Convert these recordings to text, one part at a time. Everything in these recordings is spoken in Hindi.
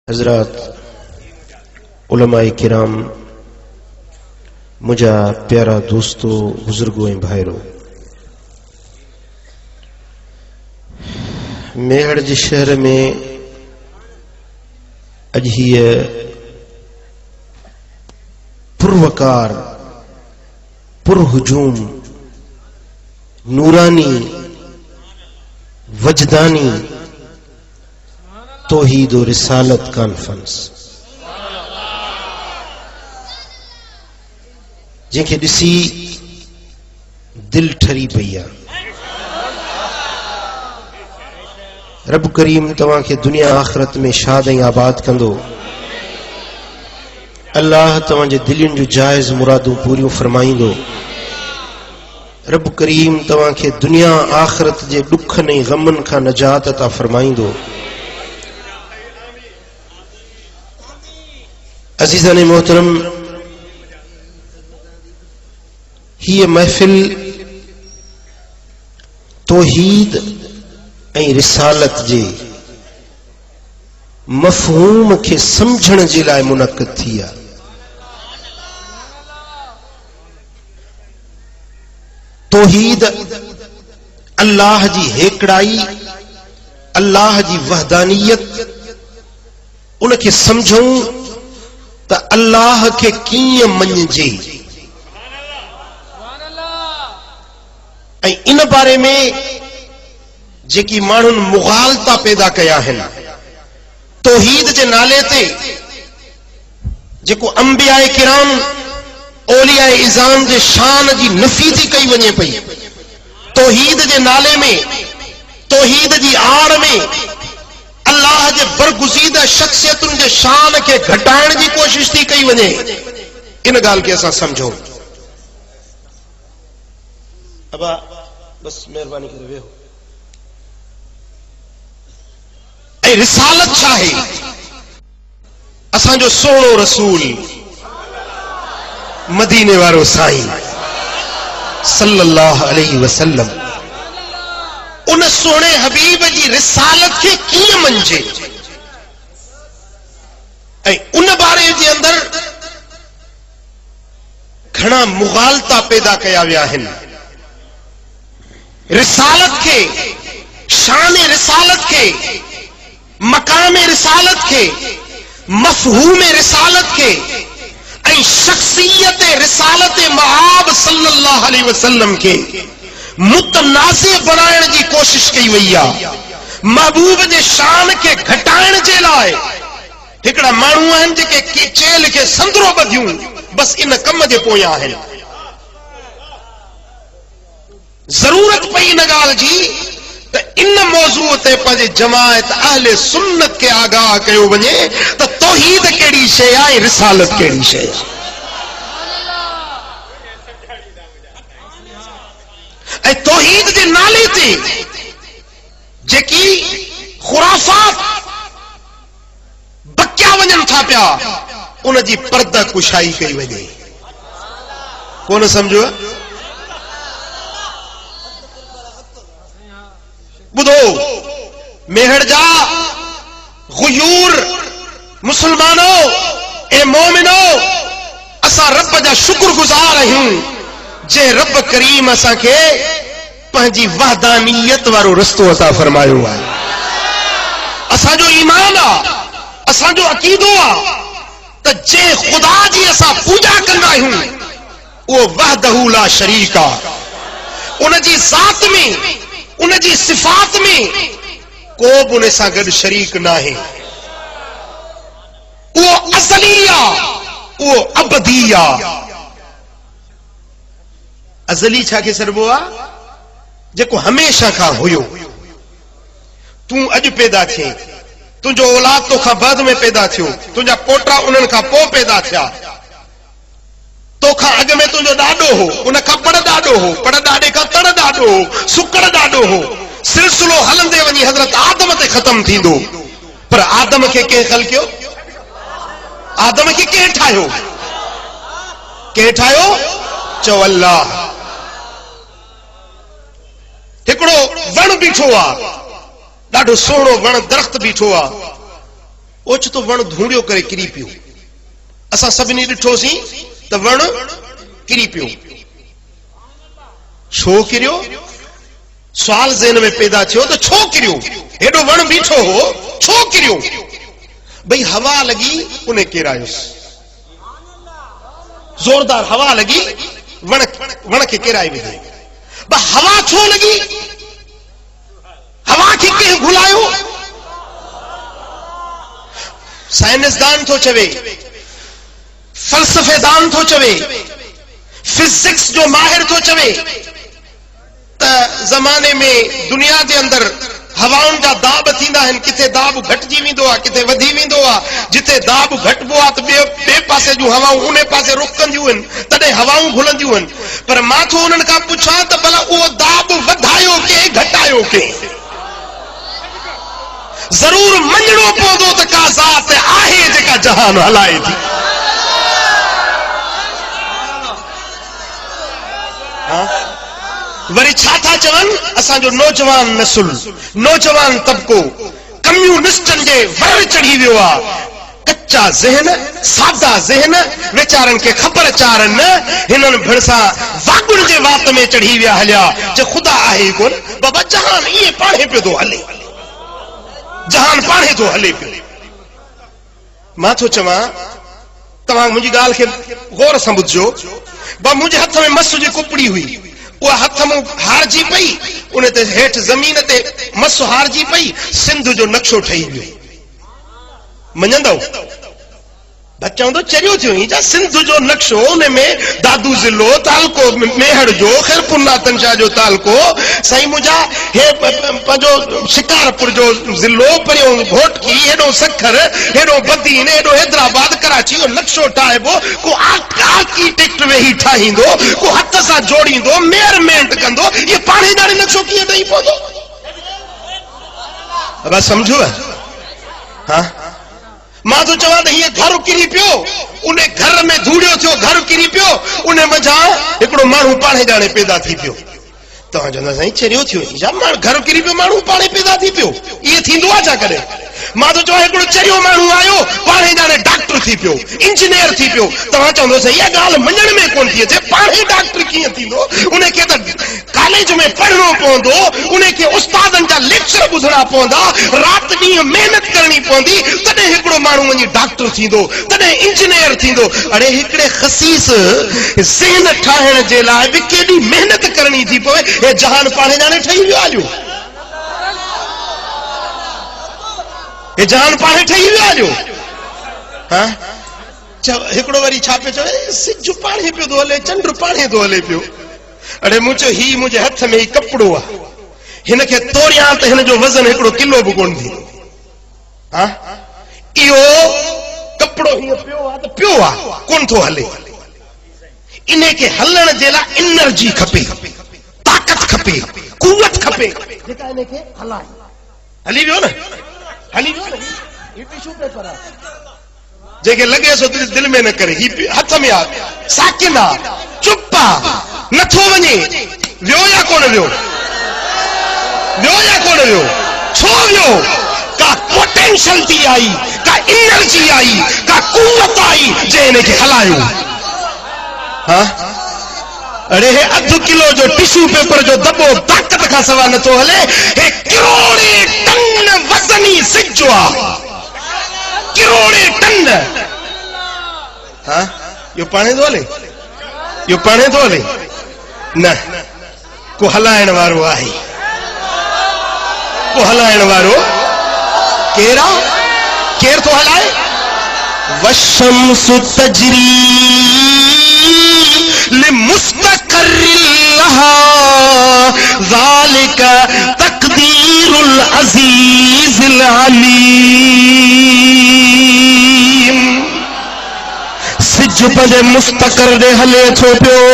हजरात उलमाए किराम, मुझा प्यारा दोस्तों, बुजुर्गों ऐं भाइरो, मेहड़ जे शहर में अज हीअ पुरवकार, पुरहुजूम, नूरानी, वजदानी तौहीद और रिसालत कॉन्फ्रेंस, जंहिंखे ॾिसी दिल ठरी पई आहे। रब करीम तव्हां खे दुनिया आख़िरत में शाद ऐं आबाद कंदो। अल्लाह तव्हां जे दिलनि जूं जाइज़ मुरादूं पूरियूं फरमाईंदो। रब करीम तव्हां खे दुनिया आख़िरत जे ॾुखनि ऐं ग़मनि खां नजात अता फरमाईंदो। अज़ीज़ान मोहतरम, हीअ महफ़िल तौहीद ऐं रिसालत जे मफ़हूम खे समझण जे लाइ मुनक़िद थी आहे। तौहीद अल्लाह जी हेकड़ाई, अल्लाह जी वहदानियत, उनखे समझूं त अल्लाह खे कीअं मञिजे, ऐं इन बारे में जेकी माण्हुनि मुग़ालता पैदा कया आहिनि, तौहीद जे नाले ते जेको अंबियाए किराम, औलियाए इज़ाम जे शान जी नफ़ी थी कई वञे पई, तौहीद जे नाले में, तौहीद जी आड़ में अल्लाह जे बरगुज़ीदा शख्सियतुनि जे शान खे घटाइण जी कोशिश थी कई वञे। इन ॻाल्हि खे असां समझूं। अबा बस महिरबानी करे वेहो। ऐं रिसालत छा आहे? असांजो सोणो रसूल मदीने वारो साईं सल्लल्लाहु अलैहि वसल्लम, उन सोणे हबीब जी रिसालत खे कीअं मञिजे, ऐं उन बारे जे अंदर घणा मुग़ालता पैदा कया विया आहिनि। रिसालत खे, शान रिसालत खे, मकाम रिसालत खे, मफ़हूम रिसालत खे ऐं शख्सियत रिसालत मआब सल्लल्लाहु अलैहि वसल्लम के मुतनाज़े बनाइण जी कोशिश कई वई आहे। महबूब जे शान के घटाइण जे लाइ हिकड़ा माण्हू आहिनि जेके चेल के संदरो ॿधियूं बस इन कम जे पोयां आहिनि। जरूरत पई इन ॻाल्हि जी त इन मौज़ूअ ते पंहिंजे जमायत अहले सुन्नत के आगाह कयो वञे त तौहीद कहिड़ी शइ आहे, रिसालत कहिड़ी शइ आहे। ऐं तौहीद जे नाले ते जेकी खुराफात बकिया वञनि था पिया, उन जी पर्दा कुशाई कई वञे। कोन समझो? ॿुधो, मेहड़ जा गुयूर मुसलमानो ए मोमिनो, असां रब जा शुक्रगुज़ार आहियूं जे रब करीम असां खे पंहिंजी वहदानियत वारो रस्तो अता फरमायो आहे। असांजो ईमान आहे, असांजो अक़ीदो आहे त जे ख़ुदा जी असां पूॼा कंदा आहियूं उहो वहदहू ला शरीक आहे। उन जी ज़ात में, उन जी सिफ़ात में को बि उन सां गॾु शरीक न आहे। उहो अज़ली आहे, उहो अबदी आहे। अज़ली छा खे चइबो आहे? जेको हमेशा खां हुयो। तूं अॼु पैदा थिए, तुंहिंजो औलाद तोखां बाद में पैदा थियो, तुंहिंजा पोटा उन्हनि खां पोइ पैदा थिया। तोखां अॻु में तुंहिंजो ॾाॾो हो, उन खां पड़ ॾाॾो हो, पड़ ॾाॾे खां तड़ ॾाॾो हो, सुकड़ ॾाॾो हो। सिलसिलो हलंदे वञी हज़रत आदम ते ख़त्म थींदो। पर आदम खे कंहिं ख़ल कयो? आदम खे कंहिं ठाहियो? कंहिं ठाहियो? चओ अल्लाह। हिकिड़ो वण बीठो आहे, ॾाढो सोहणो वण दरख़्त बीठो आहे, ओचितो वण धूड़ियो करे किरी पियो। असां सभिनी ॾिठोसीं त वण किरी पियो। छो किरियो? सवाल ज़हन में पैदा थियो त छो किरियो? हेॾो वण बीठो हो, छो किरियो? भई हवा लगी उन्हें किरायुसि, जोरदार हवा लगी वण के किराए विधई। हवा छो लगी? हवा के कंहिं घुलायो? साइंसदान थो चवे, फलसफेदान थो चवे, फिजिक्स जो माहिर थो चवे त ज़माने में दुनिया के अंदर हवाउनि जा दाब थींदा आहिनि। किथे दाब घटिजी वेंदो आहे, किथे वधी वेंदो आहे। जिथे दाब घटिबो आहे त ॿिए पासे जूं हवाऊं उन पासे रुख कंदियूं आहिनि, तॾहिं हवाऊं घुलंदियूं आहिनि। पर मां थो उन्हनि खां पुछां त भला उहो दाब वधायो के घटायो के? ज़रूर मञणो पवंदो त का ज़ात आहे जेका जहान हलाए थी। वरी छा था चवनि? असांजो नौजवान नस्ल, नौजवान तबको कम्युनिस्टनि जे वर चढ़ी वियो आहे। कच्चा ज़हन, सादा ज़हन, वीचारनि खे ख़बर चारनि न, हिननि भिड़सां वागुड़ जे वात में चढ़ी विया हलिया जे ख़ुदा आहे कोन। बाबा जहान इहे पाणे पियो थो हले, जहान पाणे थो हले पियो। मां थो चवां तव्हां मुंहिंजी ॻाल्हि खे गौर सां ॿुधजो। बा मुंहिंजे हथ में मस जी कुपड़ी हुई, उहा हथ मूं हारजी पई, उन ते हेठि ज़मीन ते मस हारजी पई, सिंध जो नक्शो ठही वियो। मञंदव? चवंदो चरियो थियो जा सिंध जो नक्शो, उन में दादू ज़िलो तालको मेहड़ जो, खैरपुर नातन शाह जो तालको, साईं मुंहिंजा हे पंहिंजो शिकारपुर जो ज़िलो, परियों घोटकी, हेॾो सखर, हेॾो बदीन, हेॾो हैदराबाद, कराची जो नक्शो ठाहिबो। को आर्किटेक्ट वेही ठाहींदो, को हथ सां जोड़ींदो, मेयरमेंट कंदो। ये पाणे ॼाणे नक्शो कीअं ठही पवंदो? अब समझो? हाँ, मां तो चवां त हीअ घर किरी पियो, उन घर में धूड़ियो थियो, घर किरी पियो, उन मथां हिकिड़ो माण्हू पाणे ॼाणे पैदा थी पियो। तव्हां चवंदा साईं चरियो थियो, या घर किरी पियो, माण्हू पाणे पैदा थी पियो? इहे थींदो आहे छा कॾहिं? मां तो चवां हिकिड़ो चरियो माण्हू आयो, पाणे ॼाणे डॉक्टर थी पियो, इंजीनियर थी पियो। तव्हां चवंदो साईं इहा ॻाल्हि मञण में कोन थी अचे, पाणे डॉक्टर कीअं थींदो? उनखे त कॉलेज में पढ़णो पवंदो, उनखे उस्तादनि जा लेक्चर ॿुधणा पवंदा, राति ॾींहुं महिनत करणी पवंदी, तॾहिं हिकिड़ो माण्हू वञी डॉक्टर थींदो, तॾहिं इंजीनियर थींदो। अड़े हिकिड़े ख़सीस ज़हन ठाहिण जे लाइ बि केॾी महिनत करणी थी पवे। हे जहान पाणे ॼाणे ठही वियो आहे जो, हे जहान पाणे ठही वियो आहे जो। हाँ, हिकिड़ो वरी छा पियो चवे, सिज पाणे पियो थो हले, चंड पाणे थो हले पियो। अड़े मूं चयो ही मुंहिंजे हथ में ही कपिड़ो आहे, हिन खे तोड़ियां त हिन जो वज़न हिकिड़ो किलो बि कोन थींदो। हाँ, इहो कपिड़ो हीअं पियो आहे त पियो आहे, कोन थो हले। इन खे हलण जे लाइ एनर्जी खपे, ताक़त खपे, कुवत खपे, जेका इन खे हलाए। हली वियो न, हली वियो न। ही टिशू पेपर आहे, जेके लगे सो दिल में न करे, ही हथ में आ, साकिन आ, चुप आ, नथो वञे। वियो या कोन वियो? वियो या कोन वियो? छो वियो? का पोटेंशियलिटी आई, का एनर्जी आई, का कुवत आई जे इनखे हलायो। हाँ, अरे हे अधु किलो जो टिश्यू पेपर जो दॿो ताक़त खां सवाइ नथो हले। हे किरोड़े टन वज़नी सिज आ, किरोड़े टन। हाँ, यो पाणे थो हले? यो पाणे थो हले? न, को हलाइण वारो आहे। को हलाइण वारो केरु आहे? केरु थो हलाए? वशम्सु तजरी लिमुस्तक़र्रिन लहा ज़ालिका तक़दीरुल अज़ीज़िल अलीम। सिज पंहिंजे मुस्तक़र दे हले थो पियो,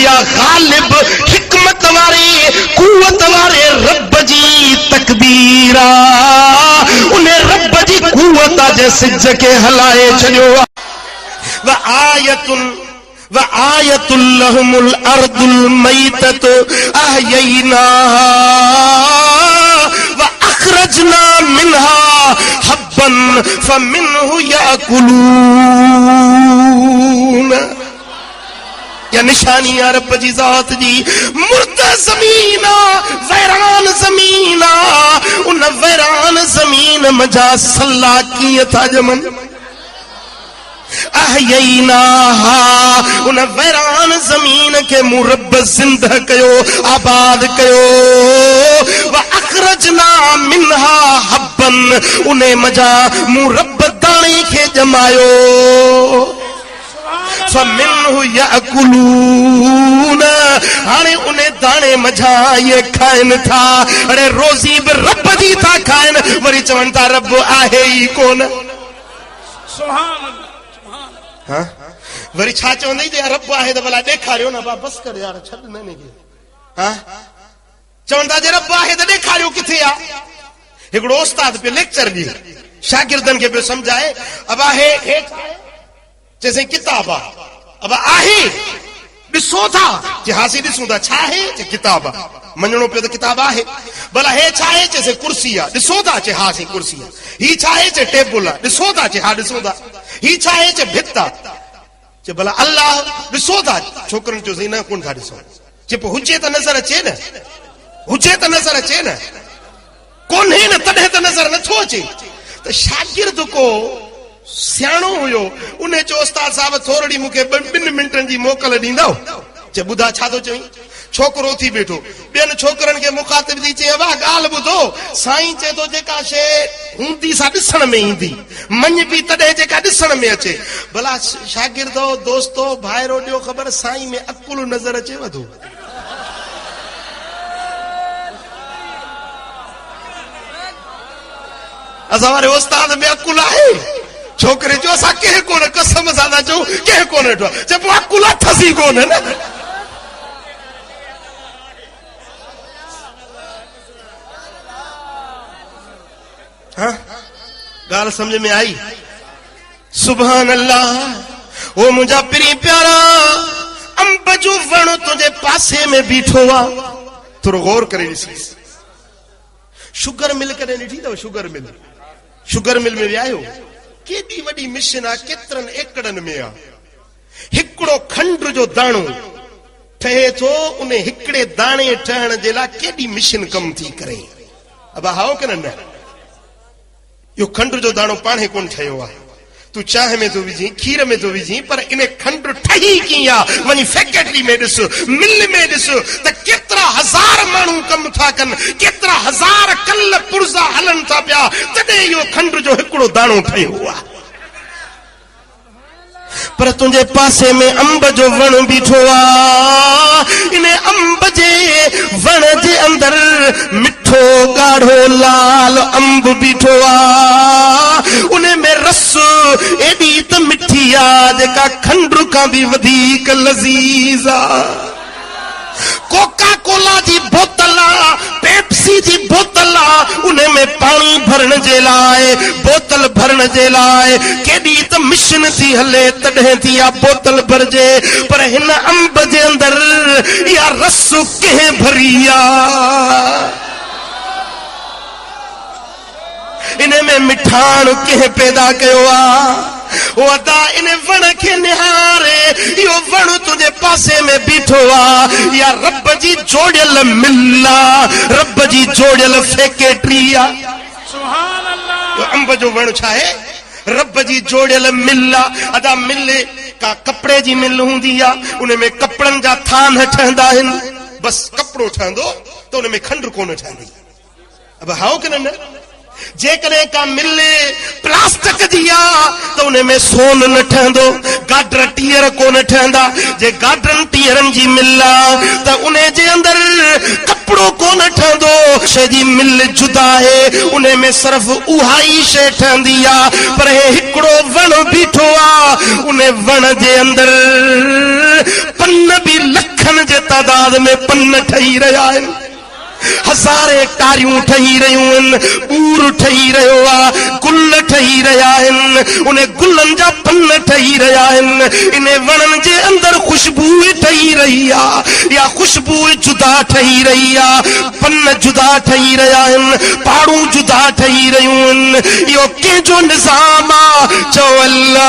या ग़ालिब हिकमत वारे कुवत वारे रब जी तक़दीर आ, उन रब जी कुवत जे सिज खे हलाए छॾियो। व आयतुल लहुमुल अर्दुल मैततु अहयैनाहा व अखरजना मिनहा हब्बन फमिन्हु याकुलून। या निशानी रब जी ज़ात जी। मुर्दा ज़मीन वैरान ज़मीन उन वैरान ज़मीन मजा सल्ला कीअं था ॼमन। अहयैनाहा उन वैरान ज़मीन के मूं रब ज़िंदह कयो आबाद कयो। व अखरजना मिन्हा हब्बन उन्हें मजा मूं रब दाणे खे ॼमायो। फमिन्हु याकुलून हाणे उन्हें दाणे मजा ये खाइन था। अरे रोज़ी भी रब जी था खाइन वरी चवन था रब आहे ही कोन। सुभान अल्लाह। हाँ वरी छा चवंदई जे रब आहे त भला ॾेखारियो न बा बस कर यार छॾ न के। हाँ चवन था जे रब आहे त ॾेखारियो किथे आ। हिकिड़ो उस्ताद पे लेक्चर ॾिए शागिर्दनि खे पियो सम्झाए। अब आहे जैसे किताब अब आहे ॾिसो था जे हासी ॾिसूं था छा आहे जे किताब मञणो पियो त किताब आहे। भला हे छा आहे चइसे कुर्सी आहे ॾिसो था चे हा सी कुर्सी आहे। ही छा आहे चे टेबल आहे ॾिसो था चे हा ॾिसो था। ही छा आहे चे भित आहे चे भला अल्लाह ॾिसो था। छोकरनि चयोसि न कोन था ॾिसो चे पोइ हुजे त नज़र अचे न। हुजे त नज़र अचे न कोन्हे न तॾहिं त नज़र नथो अचे। त शागिर्द को सियाणो हुयो उन चयो उस्ताद साहब थोरड़ी मूंखे 2 मिंटनि जी मोकल ॾींदव। चे ॿुधा छा थो चई। छोकरो थी बैठो ॿियनि छोकरनि खे मुखातिब थी चए वाह ॻाल्हि ॿुधो साईं चए थो जेका शइ हूंदी सा ॾिसण में ईंदी मञ बि तॾहिं जेका ॾिसण में अचे। भला शागिर्दो दोस्तो भाइरो ॾियो ख़बर साईं में अकुल नज़र अचेव थो। असां वारे उस्ताद में अकुल आहे। छोकरे जो असां कंहिं कोन कसम सां था चऊं कंहिं कोन ॾिठो आहे। चए पोइ अकुल अथसि कोन न। हाँ ॻाल्हि सम्झ में आई। सुभान अल्लाह। ओ मुंहिंजा पिरी प्यारा अंब जो वण तुंहिंजे पासे में बीठो आहे। थोरो गौर करे ॾिसीस। शुगर मिल कॾहिं ॾिठी अथव। शुगर मिल में विया आहियो। केॾी वॾी मिशन आहे केतिरनि एकड़नि में आहे। हिकिड़ो खंड जो दाणो ठहे थो उन हिकिड़े दाणे ठहण जे लाइ केॾी मिशन कम थी करे। अब हाओ के न यो खंड जो दाणो पाणे कोन ठहियो आहे। तू चाह में तो विझी खीर में तो विझी पर इन खंड ठही कीअं आहे। वञी फैक्ट्री में ॾिस मिल में ॾिस त केतिरा हज़ार माण्हू कम था कनि केतिरा हज़ार कल पुर्जा हलनि था पिया तॾहिं इहो खंड जो हिकिड़ो दाणो ठहियो आहे। पर तुंहिंजे पासे में अंब जो वण बीठो आहे। इन अंब जे वण जे अंदर मिठो ॻाढ़ो लाल अंब बीठो आहे। उन में रस एॾी त मिठी आहे जेका खंड खां बि वधीक लज़ीज़ आहे। कोका कोला जी बोतल आहे पेप्सी जी बोतल आहे उन में पाणी भरण जे लाइ बोतल भरण जे लाइ केॾी त मिशन थी हले तॾहिं थी आहे बोतल भरजे। पर हिन अंब जे अंदर इहा रस कंहिं भरी आहे। इन में मिठाण कंहिं पैदा कयो आहे। ओ अदा इन वण खे निहारे इहो वण तुंहिंजे पासे में बीठो आहे। या रब जी जोड़ियल मिल आहे रब जी जोड़ियल फैक्ट्री आहे। सुभान अल्लाह। अंब जो वण छा आहे रब जी जोड़ियल मिल आहे। अदा मिल का कपिड़े जी मिल हूंदी आहे उन में कपिड़नि जा थान ठहंदा आहिनि। बसि कपिड़ो ठहंदो त उन में खंड कोन ठहंदी। अब हाओ के न जेकॾहिं का मिल प्लास्टिक जी आहे त उन में सोन न ठहंदो गाडर टीयर कोन ठहंदा। जे गाडरनि टीयरनि जी मिल आहे त उन जे अंदर कपिड़ो कोन ठहंदो। शइ जी मिल जुदा आहे उन में सिर्फ़ उहा ई शइ ठहंदी आहे। पर हे हिकिड़ो वण बीठो आहे उन वण जे अंदर पन बि लखनि जे तादाद में पन ठही रहिया आहिनि। हज़ारे टारियूं ठही रहियूं आहिनि, ॿूर ठही रहियो आहे, गुल ठही रहिया आहिनि, उन गुलनि जा पन ठही रहिया आहिनि, इन वणनि जे अंदरि ख़ुशबू ठही रही आहे, या ख़ुशबू जुदा ठही रही आहे, पन जुदा ठही रहिया आहिनि, पहाड़ूं जुदा ठही रहियूं आहिनि। इहो कंहिंजो निज़ाम आहे? चओ अल्लाह।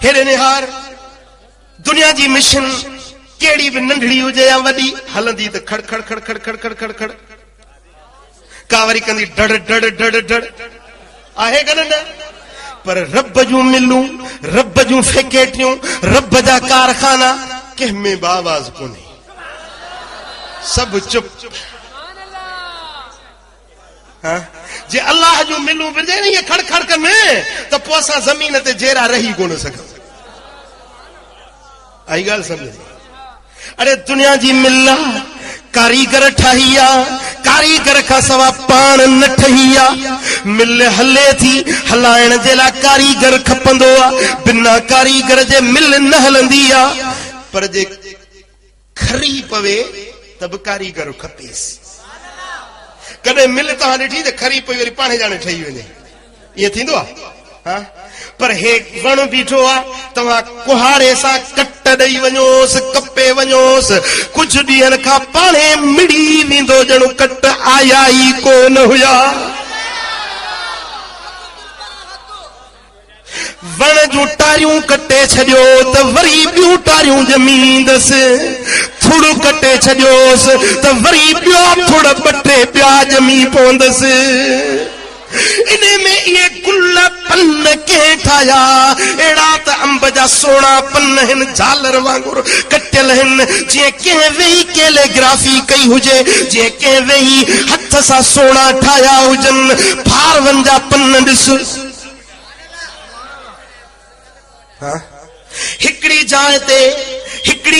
हेॾे निहार दुनिया जी मिशन केड़ी भी नंढड़ी हुजे या वॾी हलंदी त खड़ खड़ खड़ खड़ खड़ खड़ खड़ खड़ कावरी कंदी डड़ डड़ डड़ डड़ आहे कन न। पर रब जूं मिलूं, रब जूं फैक्ट्रियूं, रब जा कारखाना कंहिंमें बि आवाज़ कोन्हे, सब चुप। जे अल्लाह जूं मिलूं विझे न खड़ खड़ में त पोइ असां ज़मीन ते जेरा रही कोन सघूं। आई ॻाल्हि समझ? अरे दुनिया जी मिल कारीगर ठाही आ, कारीगर खां सवा पाण न ठही आ। मिल हले थी, हलाइण जे लाइ कारीगर खपंदो आ, बिना कारीगर जे मिल न हलंदी आ। पर जे खरी पवे त बि कारीगर खपेसि। कॾहिं मिल तव्हां ॾिठी त खरी पई वरी पाणे ॼाणे ठही वञे, ईअं थींदो आहे? पर हे वण बीठो आहे, तव्हां कुहाड़े सां कट ॾेई वञोसि, कपे वञोसि, कुझु ॾींहंनि खां पाणे मिड़ी वेंदो, ॼणो कट आया ई कोन हुया। वण जूं टारियूं कटे छॾियो त वरी ॿियूं टारियूं ॼमींदसि, थुड़ कटे छॾियोसि त वरी ॿियो थुड़ ॿ टे ॿिया ॼमी पवंदसि। इन में इहे गुल पन कंहिं ठाहिया? अहिड़ा त अंब जा सोणा पन आहिनि, झालर वांगुरु कटियल आहिनि, जीअं कंहिं वेही कैलीग्राफी कई हुजे, जीअं कंहिं वेही हथ सां सोणा ठाहिया हुजनि। फारवन जा पन ॾिस, हिकड़ी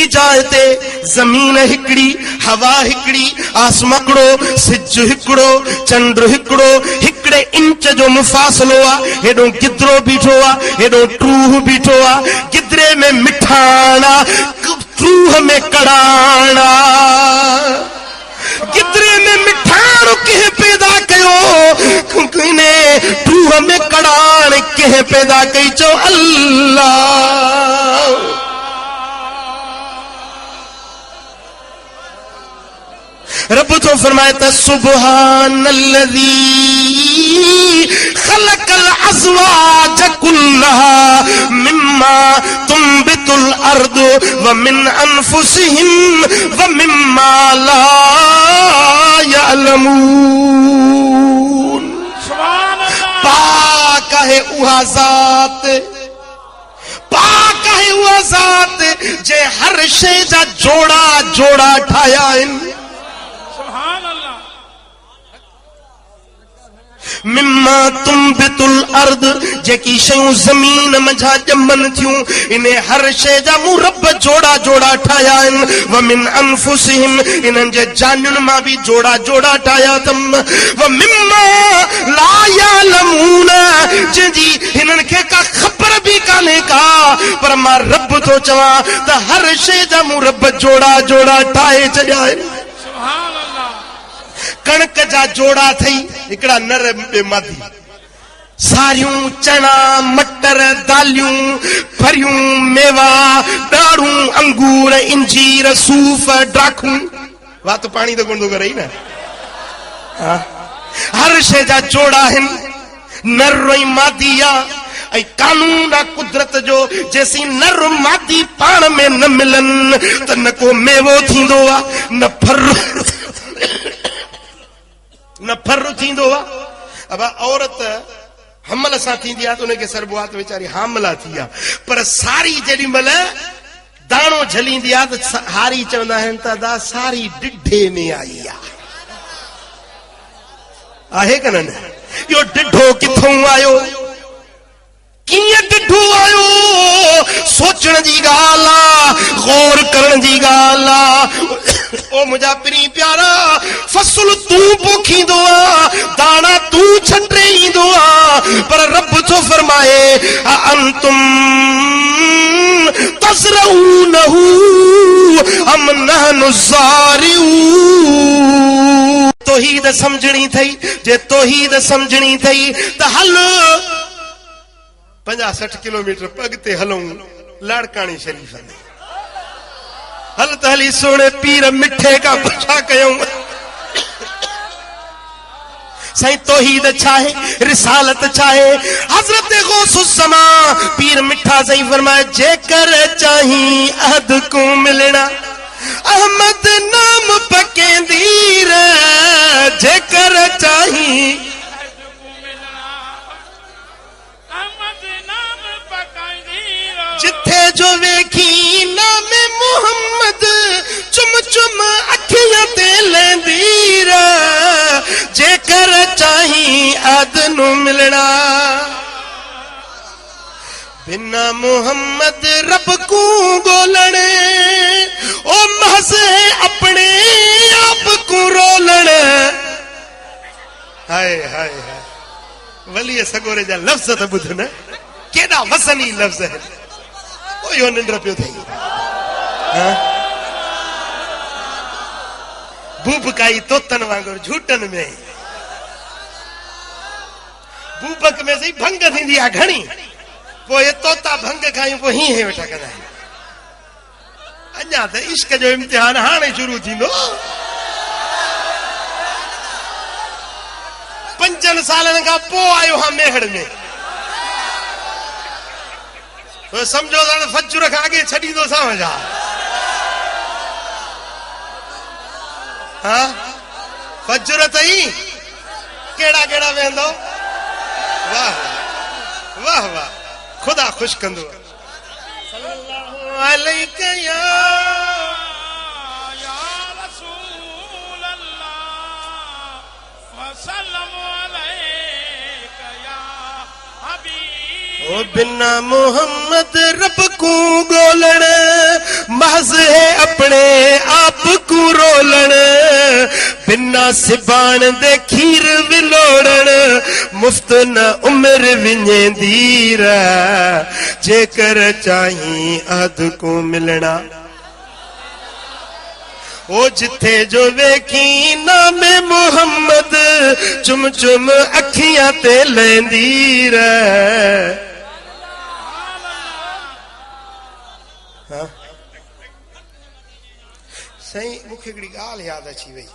जाइ ते जमीन हिकड़ी, हवा हिकड़ी, आसमान हिकड़ो, सिज हिकड़ो, चंड हिकड़ो, हिकड़े इंच जो मुफ़ासिलो आहे। हेॾो गिदरो बीठो आहे, हेॾो ट्रूह बीठो आहे। गिदरे में मिठाण आहे, ट्रूह में कड़ाण आहे। गिदरे में मिठाण कंहिं पैदा कयो, ट्रूह में कड़ाण कंहिं पैदा कई? चओ अल्लाह। रब तो फरमाए त सुब्हानल्लज़ी खलकल अज़वाज कुल्लहा मिम्मा तुंबितुल अर्द व मिन अनफुसिहिम व मिम्मा ला यअलमून। पाक है उहा ज़ात, पाक है उहा ज़ात जे हर शइ जा जोड़ा जोड़ा ठाहिया आहिनि। मिम्मा तुंबितुल अर्द, जेकी शयूं ज़मीन मंझां ॼमनि थियूं, इन हर शइ जा मूं रब जोड़ा जोड़ा ठाहिया आहिनि। व मिन अनफुसिहिम, इन्हनि जे जानियुनि मां बि जोड़ा जोड़ा ठाहिया अथमि। व मिम्मा ला यअलमून, जंहिंजी हिननि खे का ख़बर बि कान्हे का, पर मां रब थो चवां त हर शइ जा मूं रब जोड़ा जोड़ा ठाहे छॾिया आहिनि। कणक जा जोड़ा थई, हिकड़ा नर ॿे मादी, सारियूं चना मटर दालियूं फरियूं मेवा ॾाढ़ूं अंगूर इंजीर सूफ़ ड्राखूं। वात पाणी त कोन थो करे न। हर शइ जा जोड़ा आहिनि, नर ऐं मादी आहे। ऐं कानून आहे कुदरत जो, जेसीं नर मादी पाण में न मिलनि त न को मेवो थींदो आहे, न फर थींदो आहे। अब औरत हमल सां थींदी आहे त उनखे सरबो आहे त वीचारी हामला थी आहे। पर सारी जेॾी महिल दाणो झलींदी आहे त हारी चवंदा आहिनि त अदा सारी ॾिढे में आई आहे कि न? इहो ॾिढो किथों आयो, कीअं ॾिढो आयो? सोचण जी ॻाल्हि आहे, गौर करण जी ॻाल्हि आहे। ओ मुझा प्री प्यारा फसल तू पोखी दुआ दाना तू छटे दुआ पर रब तो फरमाए अंतुम तज़रऊनहु अम नहनु ज़ारिऊन। तौहीद समझणी थई जे तौहीद समझणी थई त हल 50-60 किलोमीटर पग ते हलूं लाड़कानी शरीफ में हल त हली सोने पीर मिठे का पुछा कयूं साईं तौहीद चाहे रिसालत चाहे हजरत गौसुस्समा पीर मिठा साईं फरमाए जेकर चाही अहद को मिलना अहमद नाम पकेंदीर जेकर चाही जिथे जो वेखी नाम मुहम्मद चुम चुम अखियां ते लेंदीर जेकर चाही अदन मिलना बिना मुहम्मद रब को गोलने ओ महज है अपने आप को रोलण। हाय हाय हाय वली सगोरे जा लफ्ज त बुध न केड़ा वसनी लफ्ज है ओ यो निंद्र पियो थई बूबकाई तोतन वांगुर झूठन में बूबक में सही भंग थींदी आ घणी पो ये तोता भंग खायूं पो ही वेठा कंदा अञा त इश्क जो इम्तिहान हाणे शुरू थींदो 5 सालन खां पोइ आयो हा मेहड़ में तो समझो फजर खां अॻे छॾींदो समझा हाँ फजर तई केड़ा केड़ा वेंदो वाह वाह वाह खुदा खुश कंदो सल्लल्लाहु अलैहि या रसूल अल्लाह वसल्लम अलैका या हबीब। ओ बिना मोहम्मद रब को गोलण महज है अपने आप को रोलण बिना सिबान दे खीर विलोड़न मुफ्त न उम्र विञेंदीर जेकर चाही अध को मिलना ओ जिथे जो वेखी नाम मुहम्मद चुम चुम अखियां ते लेंदीर। हाँ साईं मूंखे हिकिड़ी ॻाल्हि यादि अची वई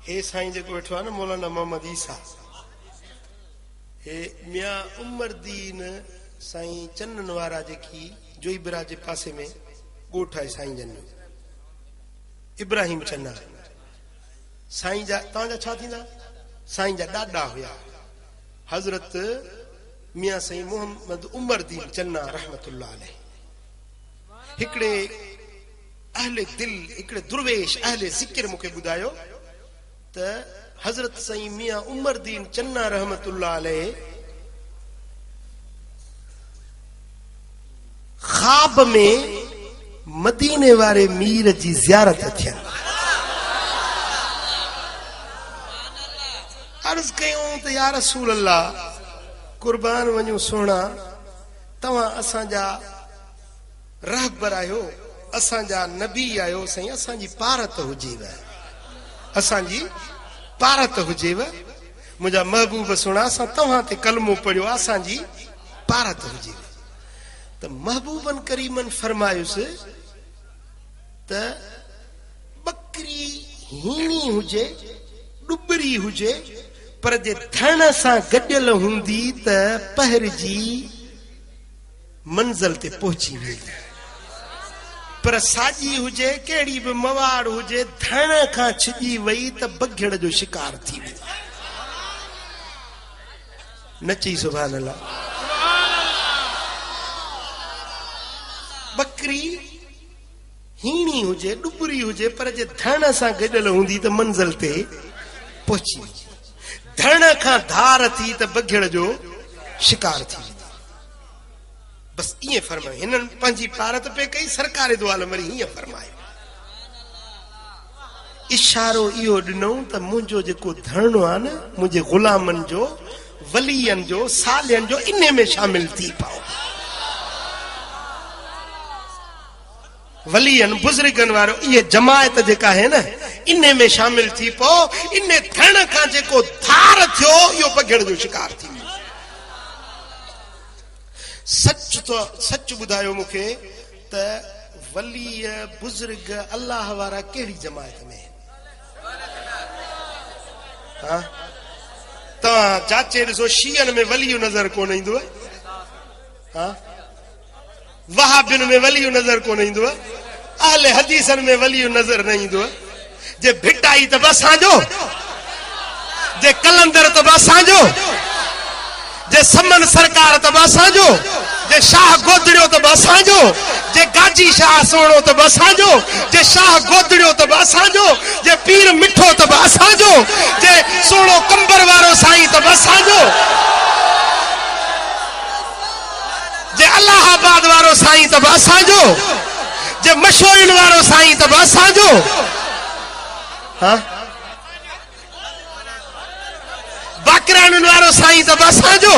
हे साईं जेको वेठो आहे न मौलाना मोहम्मद ईसा हे मियां उमरदीन साईं चनन वारा जेकी जोईबरा जे पासे में ॻोठ आहे साईं जन इब्राहिम चन्ना साईं जा तव्हांजा छा थींदा साईं जा ॾाॾा हुया हज़रत मियां साईं मोहम्मद उमरदीन चन्ना रहमतुल्लाह अलैह हिकिड़े अहले दिल हिकिड़े दुर्वेश अहले ज़िक्र मूंखे ॿुधायो त हज़रत साईं मियां उमरदीन चन्ना रहमतुल्लाह अलैह ख्वाब में मदीने वारे मीर जी ज़ियारत थियन अर्ज़ कयूं त या रसूल अल्लाह कुर्बान वञूं सोना तव्हां असांजा रहबर आहियो असांजा नबी आहियो साईं असांजी पारत हुजेव असांजी पारत हुजेव मुंहिंजा महबूब सुणा असां तव्हां ते कलमो पढ़ियो असांजी पारत हुजेव त महबूबन करीमन फरमायुसि त बकरी हीणी हुजे डुबरी हुजे पर जे धण सां गॾियल हूंदी त पहर जी मंज़िल ते पहुची वेंदी पर साजी हुजे केड़ी भी मवाड़ हुजे धण खां छिजी वई त बघड़ जो शिकार थी वई नची सुभान अल्लाह बकरी हीणी हुजे डुबरी हुजे पर जे धण सां गॾियल हूंदी त मंज़िल ते पहुची धण खां धार थी त बघड़ जो शिकार थी बस ये फरमाए हिनन पंजी पारत पे कई सरकार दो आलम वरी ये फरमाए इशारो इहो ॾिनो त मुंहिंजो जेको धरणो आहे न मुंहिंजे ग़ुलामनि जो वलियनि जो सालियनि जो इन में शामिल थी पाओ। वलियनि बुज़ुर्गनि वारो इहे जमायत जेका आहे न इन में शामिल थी पाओ। इन थियण खां जेको धार थियो इहो पघड़ जो शिकार थी। सच ॿुधायो मूंखे त वली बुज़ुर्ग अल्लाह वारा कहिड़ी जमायत में? हाँ तव्हां जाचे ॾिसो शियन में वलियूं नज़र कोन ईंदो। हाँ वहाबियुनि में वलियूं नज़र कोन ईंदो। अहले हदीसनि में वलियूं नज़र न ईंदो। जे भिटाई त असांजो, जे कलंदर त असांजो, जे समन सरकार त असांजो, जे शाह गोदड़ियो त असांजो, जे गाजी शाह सोणो त असांजो, जे शाह गोदड़ियो त असांजो, जे पीर मिठो त असांजो, जे सोणो कंबर वारो साईं त असांजो, जे अलाहाबाद वारो साईं त असांजो, जे मशोइन वारो साईं त असांजो। हाँ बाकरान वारो साईं त असांजो।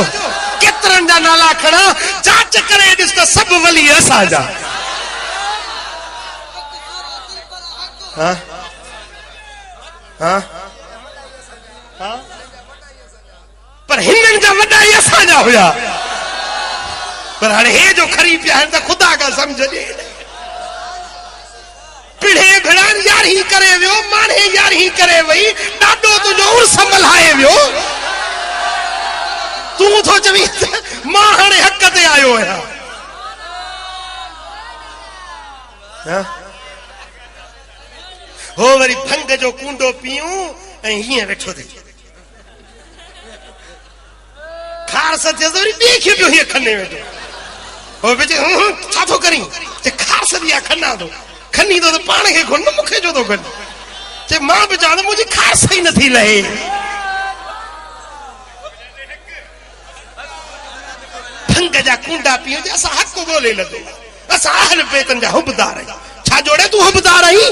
केतिरनि जा नाला खणा जांच करे ॾिस त सभु वली असांजा। हाँ हाँ हाँ पर हिननि जा वॾा ई असांजा हुया। पर हाणे हे जो खरी पिया आहिनि त ख़ुदा खां सम्झ ॾे। पिढ़े भिड़ान यारही करे वियो, माणे यारही करे वई, ॾाढो तुंहिंजो उर्स मल्हाए वियो। तूं थो चवी मां हाणे हक़ ते आयो आहियां। हो वरी भंग जो कूंडो पीऊं ऐं हीअं वेठो थिए खारस थियसि वरी ॿिए खे ॿियो हीअं खने वेठो। हो बेचे छा थो करीं? चए खारस ॾिया खना थो। खनी थो त पाण खे खन मूंखे छो थो खन? चए मां बि चवां मुंहिंजी खारस ई नथी लहे। भंग जा कूंडा पियूं असां हक़ ॻोल्हे लॻो। असां अहल बैतनि जा हुबदार आहियूं। छा जोड़े तूं हुबदार आहीं?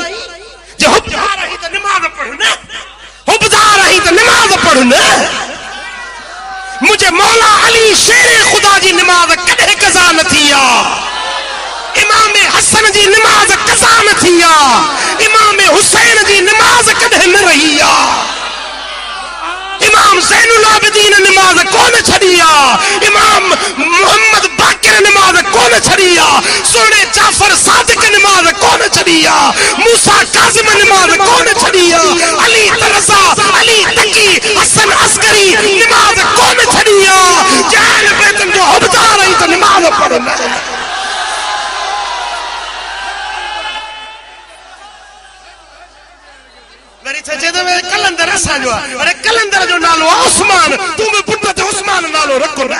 जे हुबदार आहीं त निमाज़ पढ़ न। हुबदार आहीं त निमाज़ पढ़ न। मुझे मौला अली शेर खुदा जी निमाज़ कॾहिं कज़ा न थी आहे। इमाम हसन जी निमाज़ कज़ा न थी आहे। इमाम हुसैन जी निमाज़ कॾहिं न रही आहे। इमाम ज़ैनुल आबिदीन निमाज़ कोन छड़ी आहे। इमाम मोहम्मद बाक़िर निमाज़ कोन छड़ी आहे। सोने जाफर सादिक निमाज़ कोन छड़ी आहे। मूसा काज़िम निमाज़ कोन छड़ी आहे। अली तरज़ा, अली तकी, हसन अस्करी निमाज़ कोन छड़ी आहे। जाल बैतन जो हुबदार आई त निमाज़ पढ़ो न। वरी चए त कलंदर असांजो आहे। अरे कलंदर जो नालो आहे उस्मान। तूं बि पुट ते उस्मान नालो रखो न।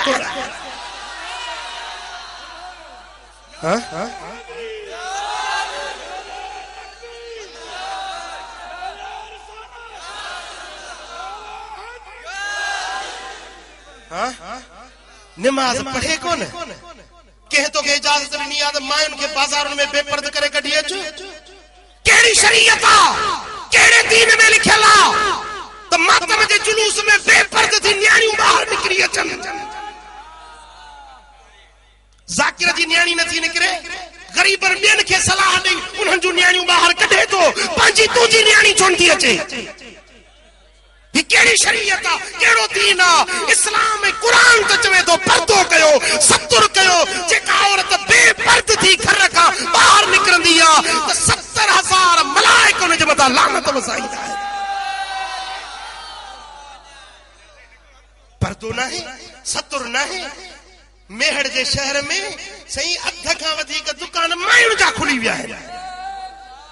हाँ निमाज़ पढ़े कोन। कंहिं तोखे इजाज़त ॾिनी आहे त मायुनि खे बाज़ारुनि में बेपर्द करे कढी अचो? कहिड़ी शरीयत आहे? कहिड़े दीन में लिखियल आहे त मातम जे जुलूस में बेपर्द थी न्याणियूं ॿाहिरि निकिरी अचनि? ज़ाकिर जी न्याणी नथी निकिरे। ग़रीबनि ॿियनि खे सलाह ॾेई उन्हनि जूं न्याणियूं ॿाहिरि कढे थो। पंहिंजी तुंहिंजी न्याणी छो नथी अचे? ही कहिड़ी शरीयत आहे? कहिड़ो दीन आहे? इस्लाम में क़ुरान त चवे थो पर्दो कयो, सतुर कयो। जेका औरत बेपर्द थी घर खां ॿाहिरि निकिरंदी आहे त 70,000 मलाइक उन जे मथां लानत वसाईंदा आहिनि। पर्दो न आहे, सतुर न आहे। मेहड़ जे शहर में सही अध खां वधीक दुकान मायुनि जा खुली विया आहिनि।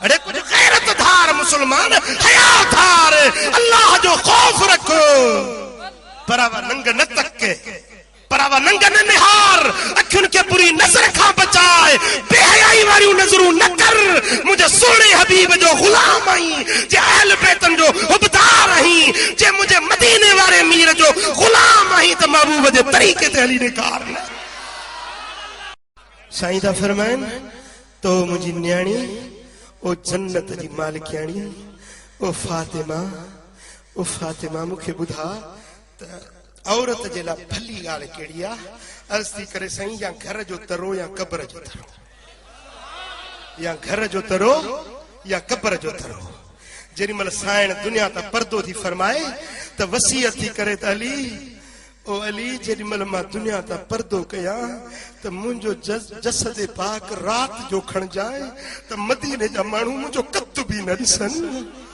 अरे कुछ गैरत धार मुसलमान, हया धार, अल्लाह जो खौफ रखो। परावा नंग न तके, परावा नंग न निहार, अखियुनि खे बुरी नज़र खां बचाए। बेहयाई वारियूं नज़रूं न कर। मुंहिंजे सोणे हबीब जो ग़ुलाम आहीं। जे अहल बैतन जो हुबदार आहीं। जे मुंहिंजे मदीने वारे मीर जो ग़ुलाम आहीं त महबूब जे तरीक़े ते हली ॾेखार न। साईं था फरमाइनि तो मुंहिंजी न्याणी ओ जन्नत जी मालिकियाणी, ओ फातिमा मूंखे ॿुधा त औरत जे लाइ भली ॻाल्हि कहिड़ी आहे? अर्ज़ थी करे साईं, या घर जो तरो या क़ब्र जो तरो, या घर जो तरो या क़ब्र जो तरो। जेॾी महिल साइण दुनिया तां पर्दो थी फरमाए त वसीयत थी करे त अली, ओ अली, जेॾी महिल मां दुनिया तां पर्दो कयां त मुंहिंजो जसद पाक रात जो खणजाए त मदीने जा माण्हू मुंहिंजो कत बि न ॾिसनि।